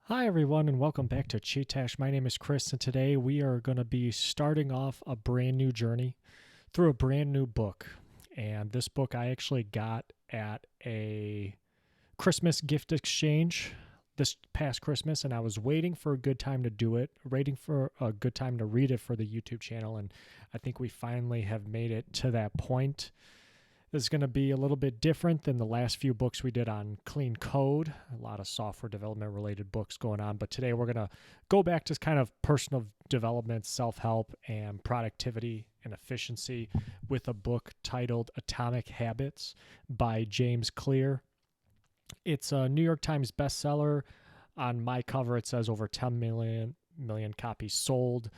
Hi, everyone, and welcome back to Chee-Tash. My name is Chris, and today we are going to be starting off a brand new journey through a brand new book. And this book I actually got at a Christmas gift exchange this past Christmas, and I was waiting for a good time to do it, waiting for a good time to read it for the YouTube channel, and I think we finally have made it to that point. This is going to be a little bit different than the last few books we did on clean code, a lot of software development related books going on. But today we're going to go back to kind of personal development, self-help, and productivity and efficiency with a book titled Atomic Habits by James Clear. It's a New York Times bestseller. On my cover, it says over 10 million copies sold.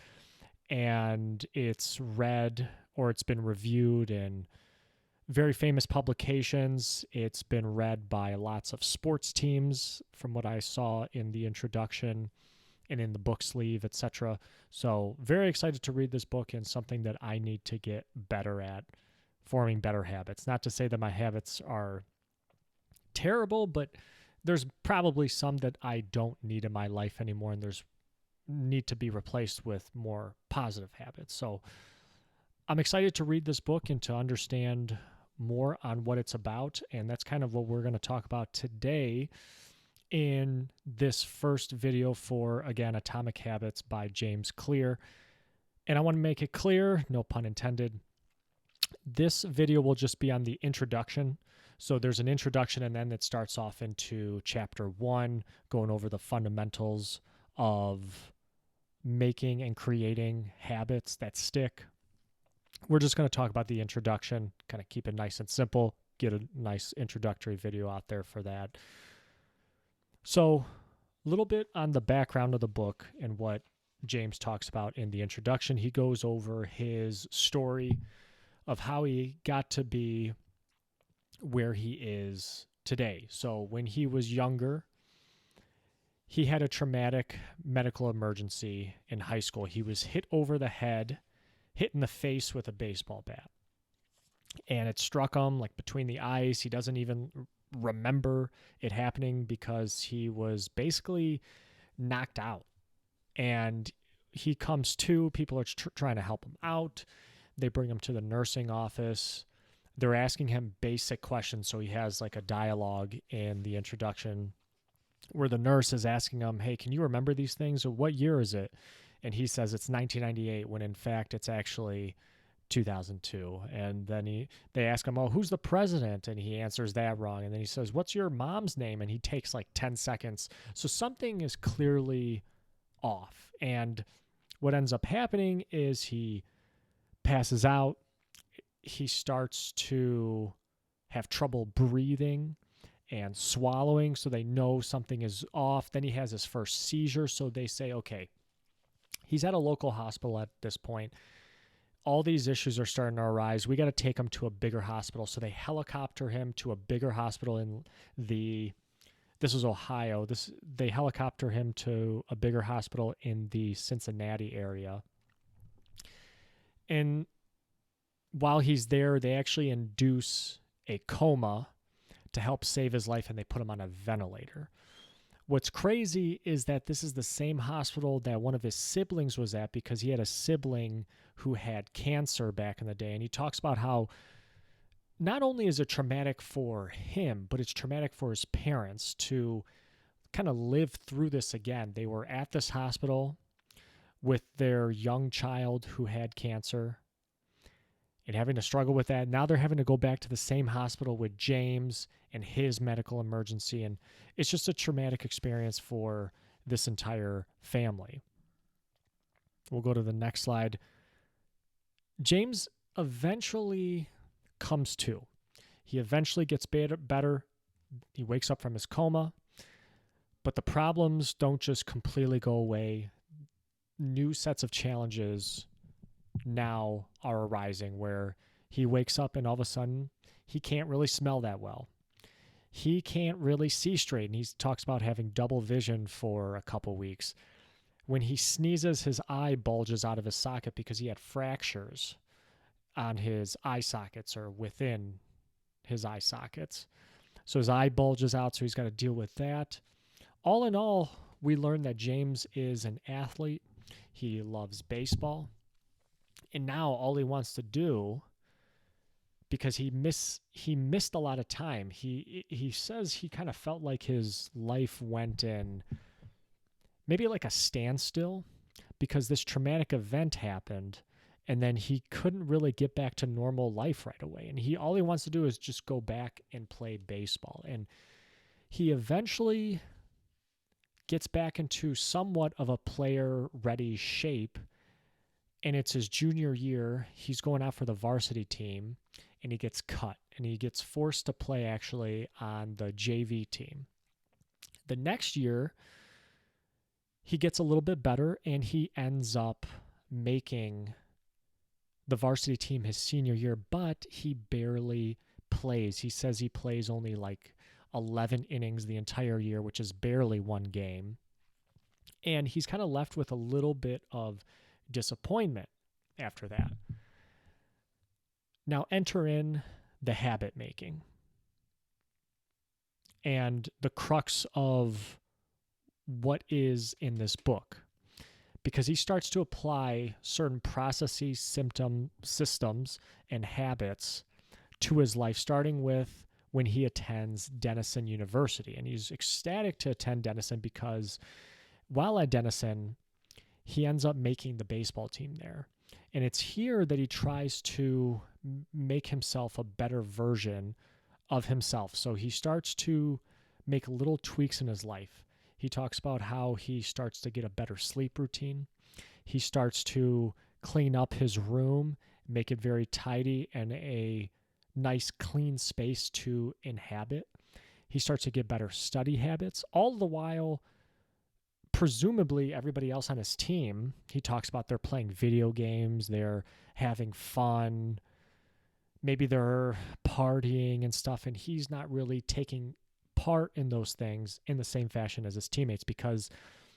And it's read or it's been reviewed in very famous publications. It's been read by lots of sports teams from what I saw in the introduction and in the book sleeve, etc. So very excited to read this book, and something that I need to get better at, forming better habits. Not to say that my habits are terrible, but there's probably some that I don't need in my life anymore, and there's need to be replaced with more positive habits. So I'm excited to read this book and to understand more on what it's about, and that's kind of what we're going to talk about today in this first video for, again, Atomic Habits by James Clear. And I want to make it clear, no pun intended, this video will just be on the introduction. So there's an introduction, and then it starts off into chapter 1, going over the fundamentals of making and creating habits that stick. We're just going to talk about the introduction, kind of keep it nice and simple, get a nice introductory video out there for that. So a little bit on the background of the book and what James talks about in the introduction. He goes over his story of how he got to be where he is today. So when he was younger, he had a traumatic medical emergency in high school. He was hit over the head, hit in the face with a baseball bat, and it struck him like between the eyes. He doesn't even remember it happening because he was basically knocked out, and he comes to. People are trying to help him out. They bring him to the nursing office. They're asking him basic questions. So he has like a dialogue in the introduction where the nurse is asking him, hey, can you remember these things? Or what year is it? And he says it's 1998, when in fact it's actually 2002. And then they ask him, oh, who's the president? And he answers that wrong. And then he says, what's your mom's name? And he takes like 10 seconds. So something is clearly off. And what ends up happening is he passes out. He starts to have trouble breathing and swallowing, so they know something is off. Then he has his first seizure, so they say, okay, he's at a local hospital at this point. All these issues are starting to arise. We got to take him to a bigger hospital. So they helicopter him to a bigger hospital in this is Ohio. They helicopter him to a bigger hospital in the Cincinnati area. And while he's there, they actually induce a coma to help save his life, and they put him on a ventilator. What's crazy is that this is the same hospital that one of his siblings was at, because he had a sibling who had cancer back in the day. And he talks about how not only is it traumatic for him, but it's traumatic for his parents to kind of live through this again. They were at this hospital with their young child who had cancer and having to struggle with that. Now they're having to go back to the same hospital with James and his medical emergency. And it's just a traumatic experience for this entire family. We'll go to the next slide. James eventually comes to. He eventually gets better. He wakes up from his coma. But the problems don't just completely go away. New sets of challenges now are arising, where he wakes up and all of a sudden he can't really smell that well. He can't really see straight, and he talks about having double vision for a couple weeks. When he sneezes, his eye bulges out of his socket because he had fractures on his eye sockets or within his eye sockets. So his eye bulges out, so he's got to deal with that. All in all, we learn that James is an athlete. He loves baseball. And now all he wants to do, because he missed a lot of time. He says he kind of felt like his life went in maybe like a standstill because this traumatic event happened, and then he couldn't really get back to normal life right away. And all he wants to do is just go back and play baseball. And he eventually gets back into somewhat of a player-ready shape, and it's his junior year. He's going out for the varsity team, and he gets cut, and he gets forced to play actually on the JV team. The next year, he gets a little bit better, and he ends up making the varsity team his senior year, but he barely plays. He says he plays only like 11 innings the entire year, which is barely one game. And he's kind of left with a little bit of disappointment after that. Now enter in the habit making and the crux of what is in this book, because he starts to apply certain processes, systems, and habits to his life, starting with when he attends Denison University. And he's ecstatic to attend Denison because while at Denison, he ends up making the baseball team there. And it's here that he tries to make himself a better version of himself. So he starts to make little tweaks in his life. He talks about how he starts to get a better sleep routine. He starts to clean up his room, make it very tidy and a nice clean space to inhabit. He starts to get better study habits, all the while presumably everybody else on his team, he talks about they're playing video games, they're having fun, maybe they're partying and stuff, and he's not really taking part in those things in the same fashion as his teammates because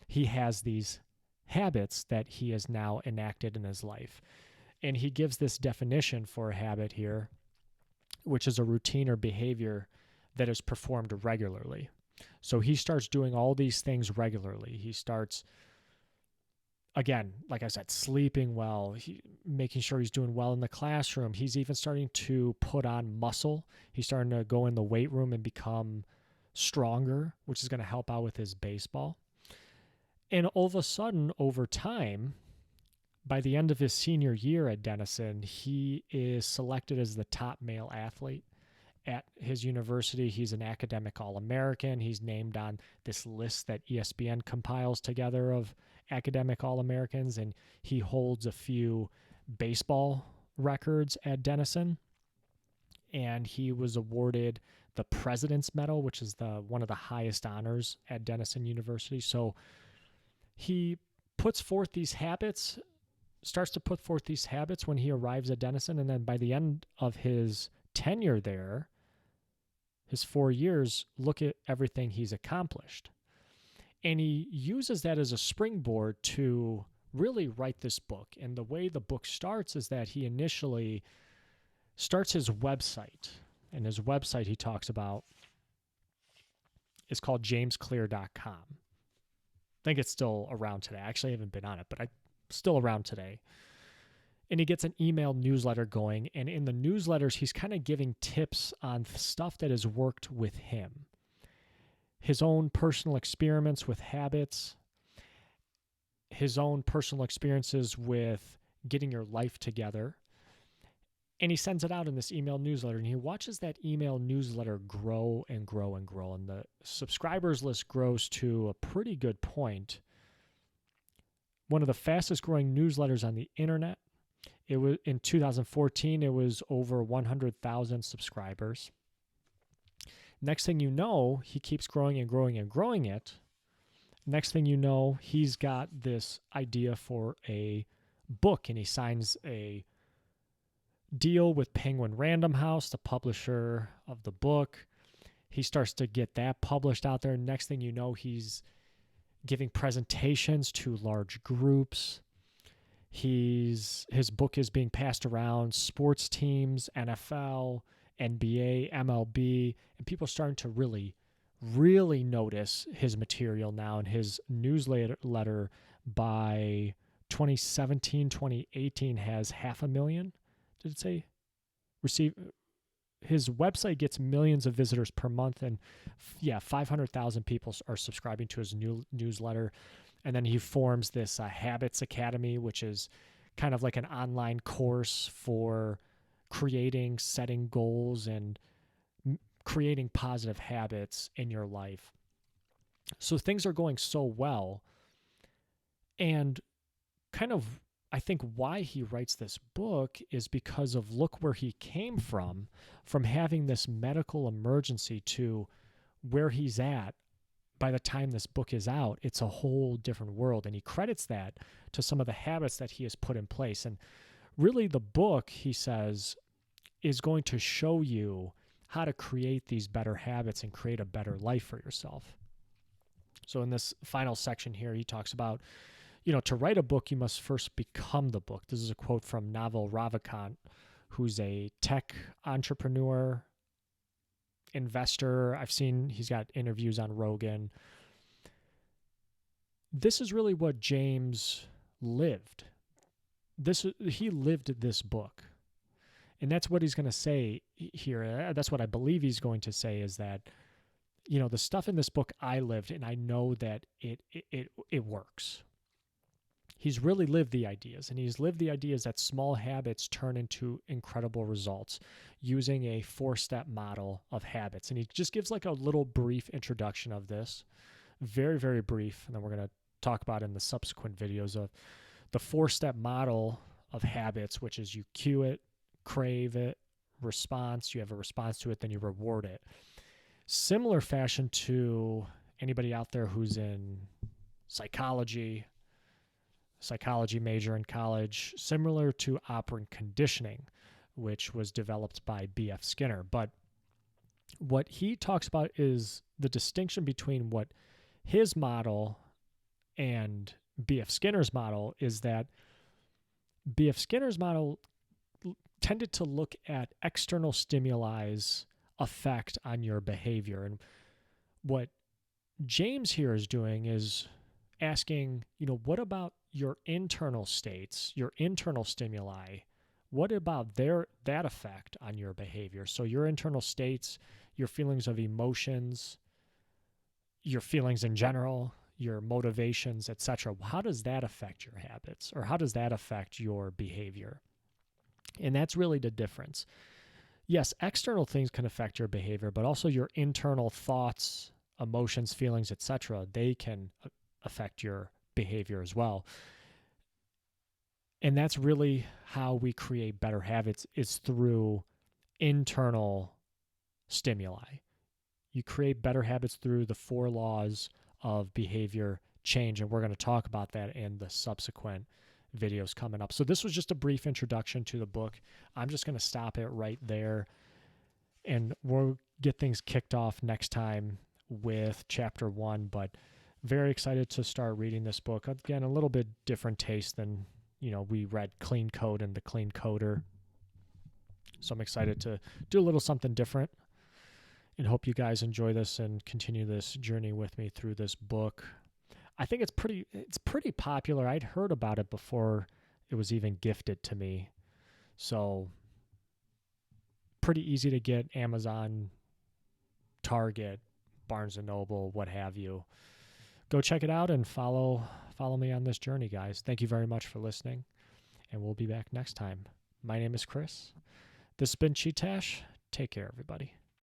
he has these habits that he has now enacted in his life. And he gives this definition for a habit here, which is a routine or behavior that is performed regularly. So he starts doing all these things regularly. He starts, again, like I said, sleeping well, making sure he's doing well in the classroom. He's even starting to put on muscle. He's starting to go in the weight room and become stronger, which is going to help out with his baseball. And all of a sudden, over time, by the end of his senior year at Denison, he is selected as the top male athlete at his university. He's an academic All-American. He's named on this list that ESPN compiles together of academic All-Americans, and he holds a few baseball records at Denison. And he was awarded the President's Medal, which is one of the highest honors at Denison University. So he puts forth these habits, starts to put forth these habits when he arrives at Denison, and then by the end of his tenure there, his 4 years, look at everything he's accomplished. And he uses that as a springboard to really write this book. And the way the book starts is that he initially starts his website. And his website he talks about is called jamesclear.com. I think it's still around today. I actually haven't been on it, but it's still around today. And he gets an email newsletter going. And in the newsletters, he's kind of giving tips on stuff that has worked with him. His own personal experiments with habits, his own personal experiences with getting your life together. And he sends it out in this email newsletter. And he watches that email newsletter grow and grow and grow. And the subscribers list grows to a pretty good point. One of the fastest growing newsletters on the internet. It was in 2014, it was over 100,000 subscribers. Next thing you know, he keeps growing and growing and growing it. Next thing you know, he's got this idea for a book, and he signs a deal with Penguin Random House, the publisher of the book. He starts to get that published out there. Next thing you know, he's giving presentations to large groups. His book is being passed around sports teams, NFL, NBA, MLB, and people are starting to really really notice his material now, and his newsletter by 2017, 2018 has 500,000. Did it say receive? His website gets millions of visitors per month, and 500,000 people are subscribing to his newsletter. And then he forms this Habits Academy, which is kind of like an online course for creating, setting goals, and creating positive habits in your life. So things are going so well. And kind of, I think why he writes this book is because of look where he came from having this medical emergency to where he's at. By the time this book is out, it's a whole different world. And he credits that to some of the habits that he has put in place. And really the book, he says, is going to show you how to create these better habits and create a better life for yourself. So in this final section here, he talks about, to write a book, you must first become the book. This is a quote from Naval Ravikant, who's a tech entrepreneur, investor. I've seen he's got interviews on Rogan. This is really what James lived. He lived this book. And that's what he's going to say here. That's what I believe he's going to say is that, the stuff in this book I lived, and I know that it works. He's really lived the ideas, and he's lived the ideas that small habits turn into incredible results using a 4-step model of habits. And he just gives like a little brief introduction of this, very, very brief. And then we're going to talk about in the subsequent videos of the 4-step model of habits, which is you cue it, crave it, response, you have a response to it, then you reward it. Similar fashion to anybody out there who's in psychology major in college, similar to operant conditioning, which was developed by B.F. Skinner. But what he talks about is the distinction between what his model and B.F. Skinner's model is that B.F. Skinner's model tended to look at external stimului's effect on your behavior. And what James here is doing is asking, what about your internal states, your internal stimuli? What about that effect on your behavior? So your internal states, your feelings of emotions, your feelings in general, your motivations, etc. How does that affect your habits, or how does that affect your behavior? And that's really the difference. Yes, external things can affect your behavior, but also your internal thoughts, emotions, feelings, etc. They can affect your behavior as well. And that's really how we create better habits, is through internal stimuli. You create better habits through the 4 laws of behavior change, and we're going to talk about that in the subsequent videos coming up. So this was just a brief introduction to the book. I'm just going to stop it right there, and we'll get things kicked off next time with chapter 1, but very excited to start reading this book. Again, a little bit different taste than, we read Clean Code and The Clean Coder. So I'm excited to do a little something different, and hope you guys enjoy this and continue this journey with me through this book. I think it's pretty popular. I'd heard about it before it was even gifted to me. So pretty easy to get. Amazon, Target, Barnes & Noble, what have you. Go check it out and follow me on this journey, guys. Thank you very much for listening, and we'll be back next time. My name is Chris. This has been Chee-Tash. Take care, everybody.